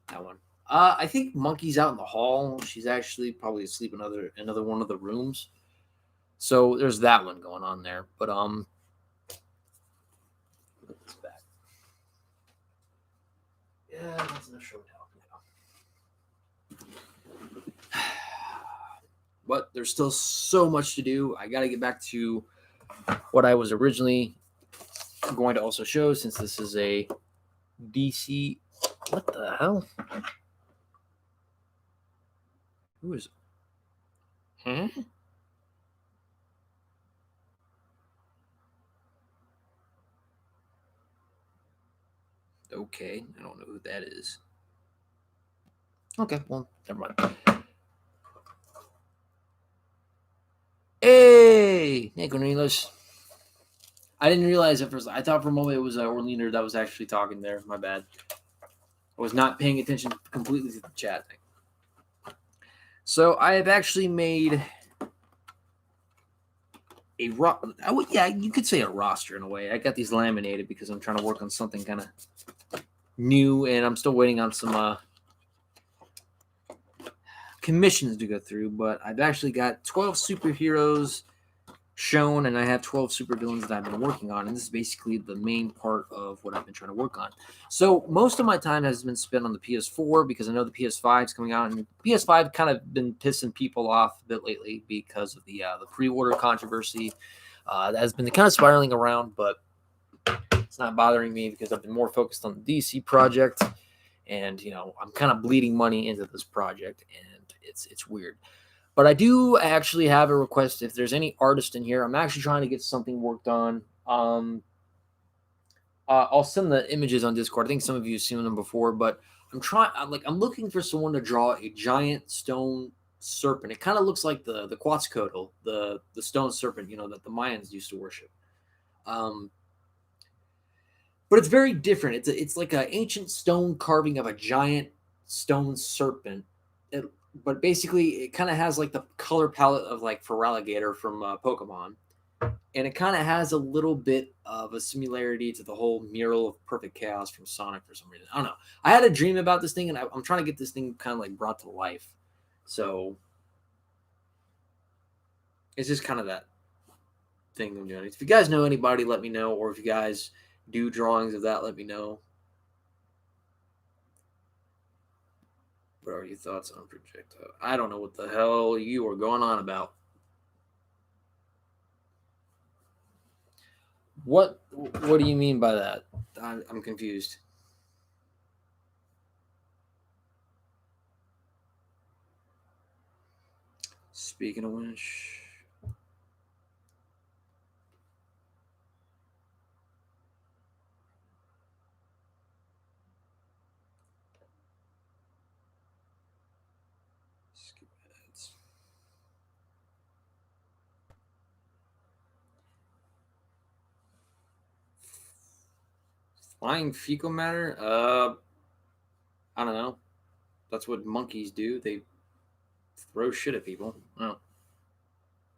that one. I think Monkey's out in the hall. She's actually probably asleep in another one of the rooms. So there's that one going on there. But put this back. Yeah, that's enough show now. But there's still so much to do. I got to get back to what I was originally going to also show, since this is a DC. What the hell? Who is? Huh? Okay, I don't know who that is. Okay, well, never mind. Hey, Cornelius. I didn't realize at first. I thought for a moment it was Orleaner that was actually talking there. My bad. I was not paying attention completely to the chat thing. So I have actually made yeah, you could say a roster in a way. I got these laminated because I'm trying to work on something kind of new, and I'm still waiting on some commissions to go through. But I've actually got 12 superheroes shown, and I have 12 supervillains that I've been working on, and this is basically the main part of what I've been trying to work on. So most of my time has been spent on the PS4 because I know the PS5 is coming out, and PS5 kind of been pissing people off a bit lately because of the pre-order controversy that has been kind of spiraling around, but it's not bothering me because I've been more focused on the DC project, and I'm kind of bleeding money into this project, and it's weird. But I do actually have a request. If there's any artist in here, I'm actually trying to get something worked on. I'll send the images on Discord. I think some of you have seen them before, but I'm looking for someone to draw a giant stone serpent. It kind of looks like the Quetzalcoatl, the stone serpent, that the Mayans used to worship. Um, but it's very different. It's like an ancient stone carving of a giant stone serpent. It, but basically, it kind of has like the color palette of like Feraligatr from Pokemon, and it kind of has a little bit of a similarity to the whole mural of perfect chaos from Sonic for some reason. I don't know. I had a dream about this thing, and I'm trying to get this thing kind of like brought to life. So it's just kind of that thing I'm doing. If you guys know anybody, let me know. Or if you guys do drawings of that, let me know. What are your thoughts on projectile? I don't know what the hell you are going on about. What do you mean by that? I'm confused. Speaking of which, skip ads. Flying fecal matter? I don't know. That's what monkeys do. They throw shit at people. Oh.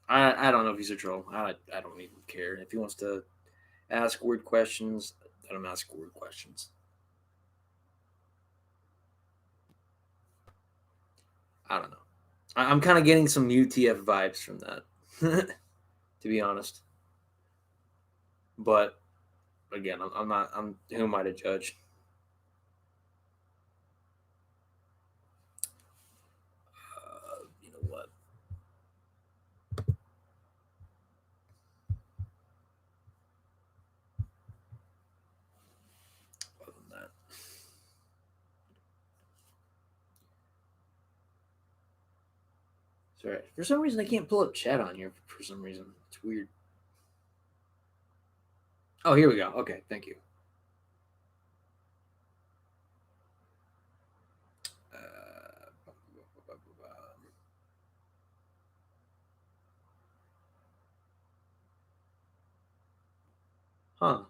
I don't know if he's a troll. I don't even care. If he wants to ask weird questions, let him ask weird questions. I don't know. I'm kind of getting some UTF vibes from that, to be honest. But again, I'm not. Who am I to judge? You know what? Other than that, sorry. For some reason, I can't pull up chat on here. For some reason, it's weird. Oh, here we go. Okay, thank you. Huh.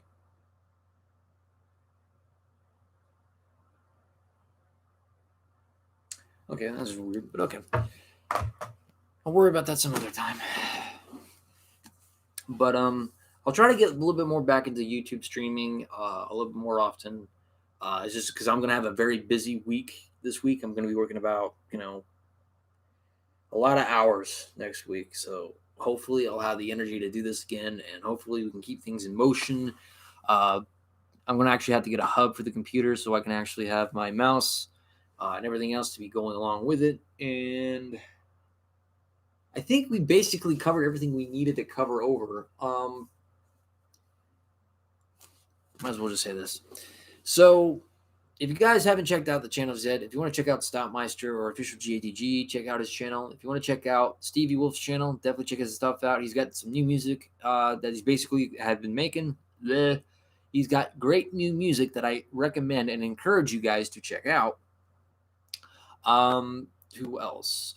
Okay, that's weird, but okay. I'll worry about that some other time. But I'll try to get a little bit more back into YouTube streaming a little bit more often. It's just because I'm gonna have a very busy week this week. I'm gonna be working about a lot of hours next week. So hopefully I'll have the energy to do this again, and hopefully we can keep things in motion. Uh, I'm gonna actually have to get a hub for the computer so I can actually have my mouse and everything else to be going along with it. And I think we basically covered everything we needed to cover over. Might as well just say this. So, if you guys haven't checked out the channel Zed, if you want to check out Stoutmeister or official GATG, check out his channel. If you want to check out Stevie Wolf's channel, definitely check his stuff out. He's got some new music that he's basically had been making. Bleh. He's got great new music that I recommend and encourage you guys to check out. Who else?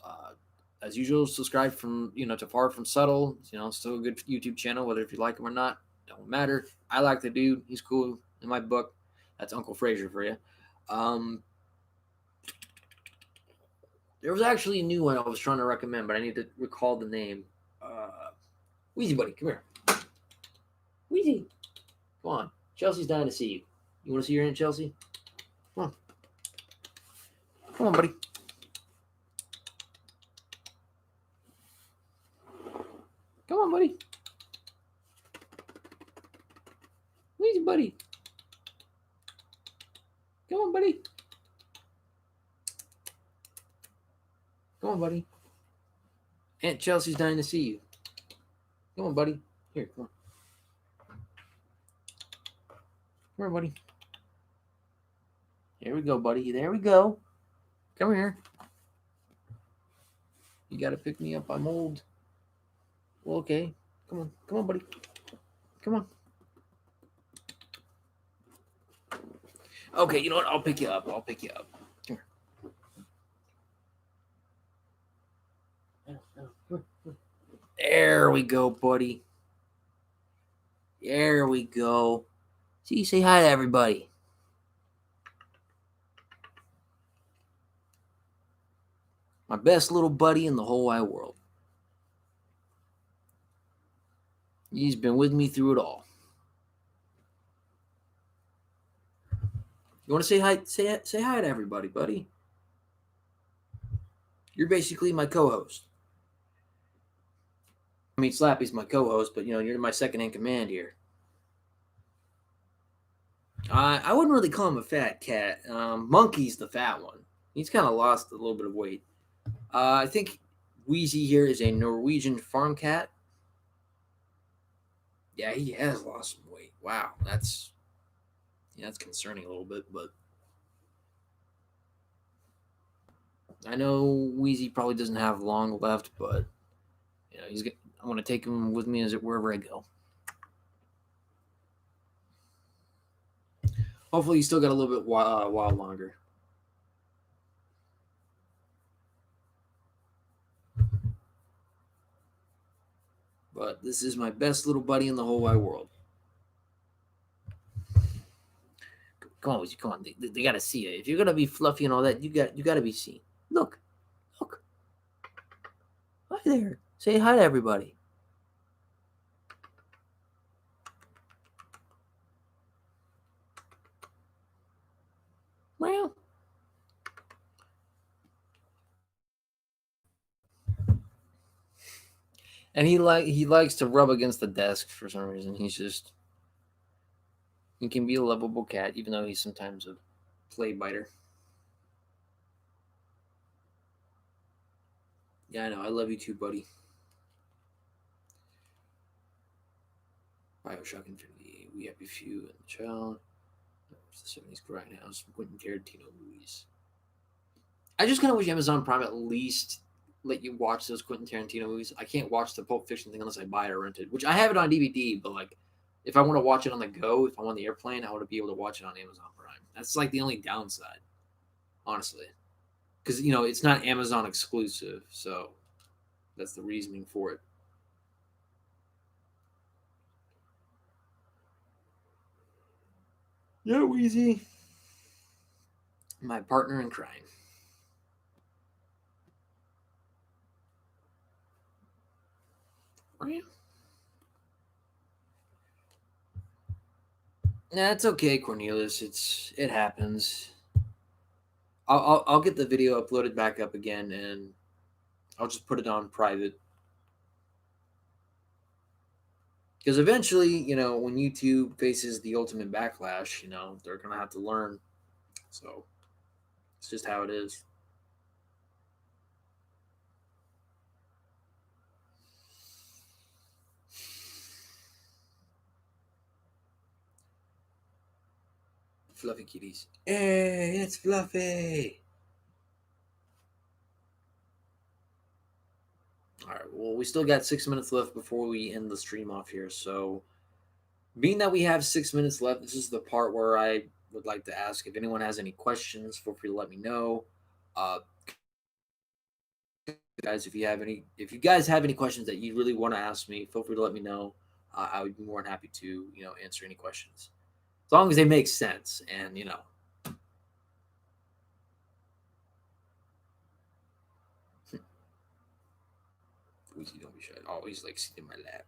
As usual, subscribe to Far From Subtle. Still a good YouTube channel, whether if you like him or not, don't matter. I like the dude. He's cool in my book. That's Uncle Fraser for you. There was actually a new one I was trying to recommend, but I need to recall the name. Wheezy, buddy, come here. Wheezy, come on. Chelsea's dying to see you. You want to see your Aunt Chelsea? Come on. Come on, buddy. Come on, buddy. Wheezy, buddy. Come on, buddy. Come on, buddy. Aunt Chelsea's dying to see you. Come on, buddy. Here, come on. Come here, buddy. Here we go, buddy. There we go. Come here. You gotta pick me up. I'm old. Well, okay. Come on. Come on, buddy. Come on. Okay, you know what? I'll pick you up. I'll pick you up. Come here. There we go, buddy. There we go. See, say hi to everybody. My best little buddy in the whole wide world. He's been with me through it all. You want to say hi? Say hi to everybody, buddy. You're basically my co-host. I mean, Slappy's my co-host, but you're my second in command here. I wouldn't really call him a fat cat. Monkey's the fat one. He's kind of lost a little bit of weight. I think Wheezy here is a Norwegian farm cat. Yeah, he has lost some weight. Wow, that's concerning a little bit, but I know Wheezy probably doesn't have long left, but I want to take him with me wherever I go. Hopefully, he's still got a little bit while longer. But this is my best little buddy in the whole wide world. Come on, come on. They gotta see it. If you're gonna be fluffy and all that, you gotta be seen. Look. Hi there. Say hi to everybody. Well. And he likes to rub against the desk for some reason. He can be a lovable cat, even though he's sometimes a play biter. Yeah, I know. I love you too, buddy. Bioshock Infinity. We Happy Few and the Child. The 70s Grindhouse. Quentin Tarantino movies. I just kind of wish Amazon Prime at least let you watch those Quentin Tarantino movies. I can't watch the Pulp Fiction thing unless I buy it or rent it, which I have it on DVD, but like if I want to watch it on the go, if I'm on the airplane, I want to be able to watch it on Amazon Prime. That's like the only downside, honestly. Because, it's not Amazon exclusive, so that's the reasoning for it. Yeah, Wheezy. My partner in crime. That's okay, Cornelius. It happens. I'll get the video uploaded back up again, and I'll just put it on private. Because eventually, when YouTube faces the ultimate backlash, they're gonna have to learn. So it's just how it is. Fluffy kitties. Hey, it's Fluffy. All right. Well, we still got 6 minutes left before we end the stream off here. So, being that we have 6 minutes left, this is the part where I would like to ask if anyone has any questions. Feel free to let me know. Guys, if you guys have any questions that you really want to ask me, feel free to let me know. I would be more than happy to answer any questions as long as they make sense and Wheezy, don't be shy. Always like sitting in my lap.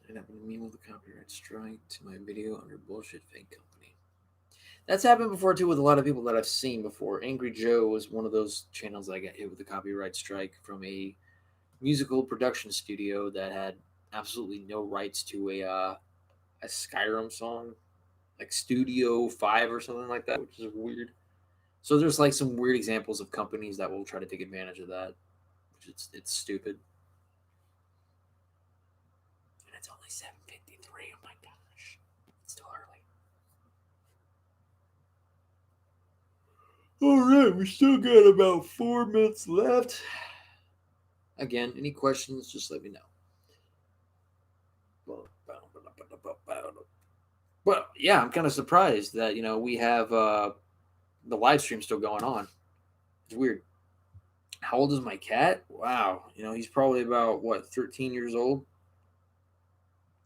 It happened to me with a copyright strike to my video under bullshit fake company. That's happened before too with a lot of people that I've seen before. Angry Joe was one of those channels that got hit with a copyright strike from a musical production studio that had absolutely no rights to a Skyrim song, like Studio 5 or something like that, which is weird. So there's like some weird examples of companies that will try to take advantage of that, which it's stupid. And it's only 7:53. Oh my gosh, it's still early. All right, we still got about 4 minutes left. Again, any questions? Just let me know. Well, yeah, I'm kind of surprised that we have the live stream still going on. It's weird. How old is my cat? Wow, he's probably about what 13 years old.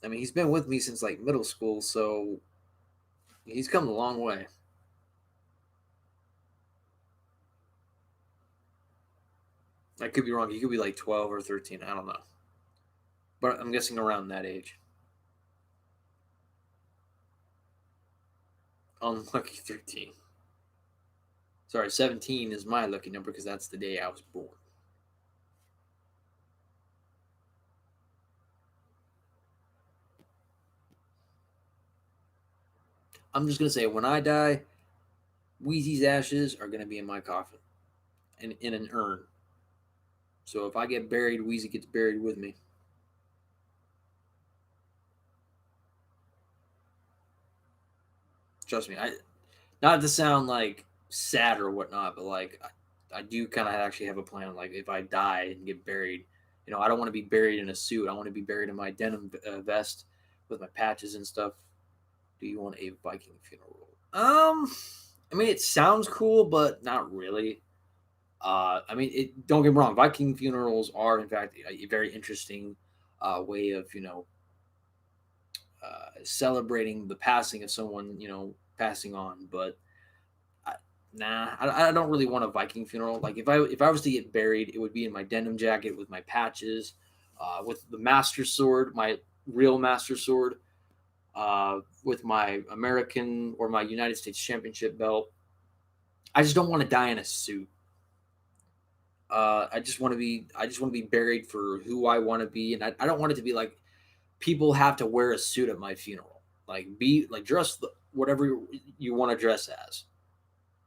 I mean, he's been with me since like middle school, so he's come a long way. I could be wrong. He could be like 12 or 13. I don't know, but I'm guessing around that age. Unlucky 13. Sorry, 17 is my lucky number because that's the day I was born. I'm just gonna say when I die, Wheezy's ashes are gonna be in my coffin and in an urn. So if I get buried, Wheezy gets buried with me. Trust me. I not to sound like sad or whatnot, but like I do kind of actually have a plan. Like if I die and get buried, I don't want to be buried in a suit. I want to be buried in my denim vest with my patches and stuff. Do you want a Viking funeral? I mean, it sounds cool, but not really. I mean, don't get me wrong. Viking funerals are, in fact, a very interesting way of celebrating the passing of someone, passing on. But I don't really want a Viking funeral. Like if I was to get buried, it would be in my denim jacket with my patches, with the master sword, my real master sword, with my American or my United States Championship belt. I just don't want to die in a suit. I just want to be buried for who I want to be, and I don't want it to be like people have to wear a suit at my funeral. Like be like dress whatever you want to dress as.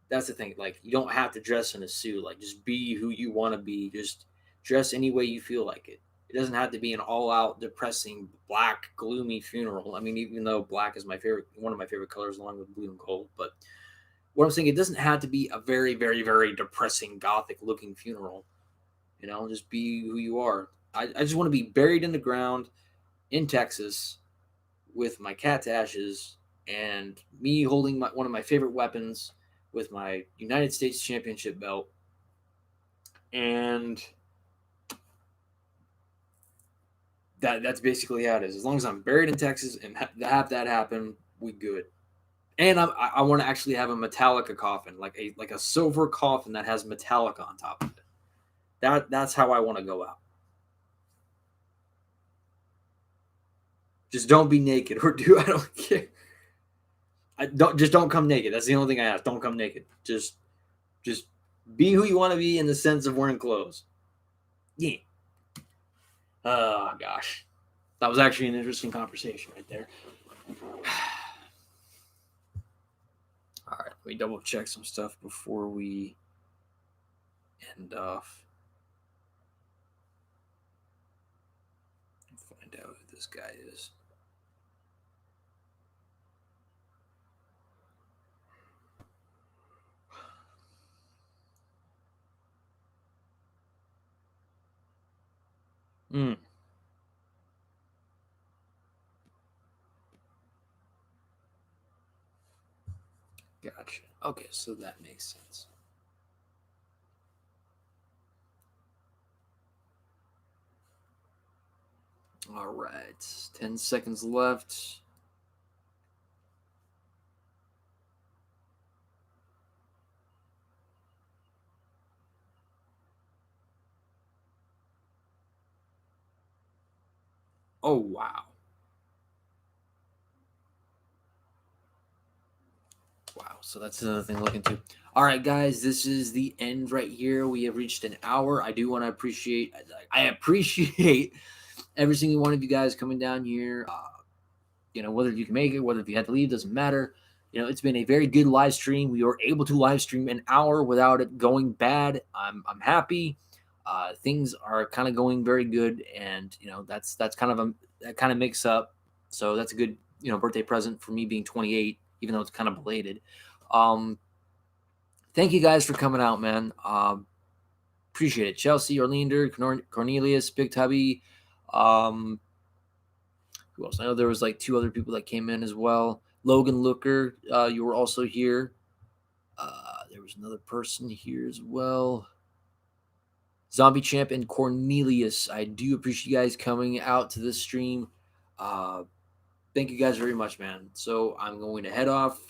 That's the thing. Like you don't have to dress in a suit. Like just be who you want to be. Just dress any way you feel like it. It doesn't have to be an all-out depressing black gloomy funeral. I mean, even though black is my favorite, one of my favorite colors, along with blue and gold. But what I'm saying, it doesn't have to be a very, very, very depressing gothic looking funeral. Just be who you are. I just want to be buried in the ground in Texas with my cat's ashes and me holding one of my favorite weapons with my United States Championship belt. And that's basically how it is. As long as I'm buried in Texas and have that happen, we good. And I want to actually have a Metallica coffin, like a silver coffin that has Metallica on top of it. That's how I want to go out. Just don't be naked or do I don't care. Don't come naked. That's the only thing I ask. Don't come naked. Just be who you want to be in the sense of wearing clothes. Yeah. Oh gosh, that was actually an interesting conversation right there. All right, let me double check some stuff before we end off. Find out who this guy is. Hmm. Gotcha. Okay, so that makes sense. All right, 10 seconds left. Oh wow. So that's another thing to look into. All right, guys, this is the end right here. We have reached an hour. I do want to I appreciate every single one of you guys coming down here. Whether you can make it, whether if you had to leave, doesn't matter. It's been a very good live stream. We were able to live stream an hour without it going bad. I'm happy. Things are kind of going very good, and that kind of makes up. So that's a good birthday present for me being 28, even though it's kind of belated. Thank you guys for coming out, man. Appreciate it. Chelsea, Orlander, Cornelius, Big Tubby. Who else? I know there was like 2 other people that came in as well. Logan Looker, you were also here. There was another person here as well. Zombie Champ and Cornelius. I do appreciate you guys coming out to this stream. Thank you guys very much, man. So I'm going to head off.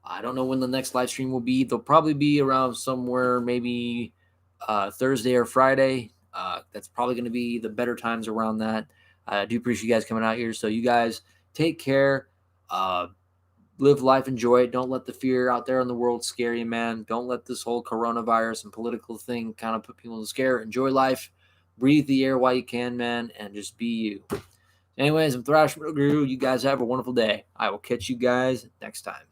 I don't know when the next live stream will be. They'll probably be around somewhere maybe Thursday or Friday. That's probably going to be the better times around that. I do appreciate you guys coming out here. So you guys take care. Live life, enjoy it. Don't let the fear out there in the world scare you, man. Don't let this whole coronavirus and political thing kind of put people in scare. Enjoy life. Breathe the air while you can, man, and just be you. Anyways, I'm Thrash Guru. You guys have a wonderful day. I will catch you guys next time.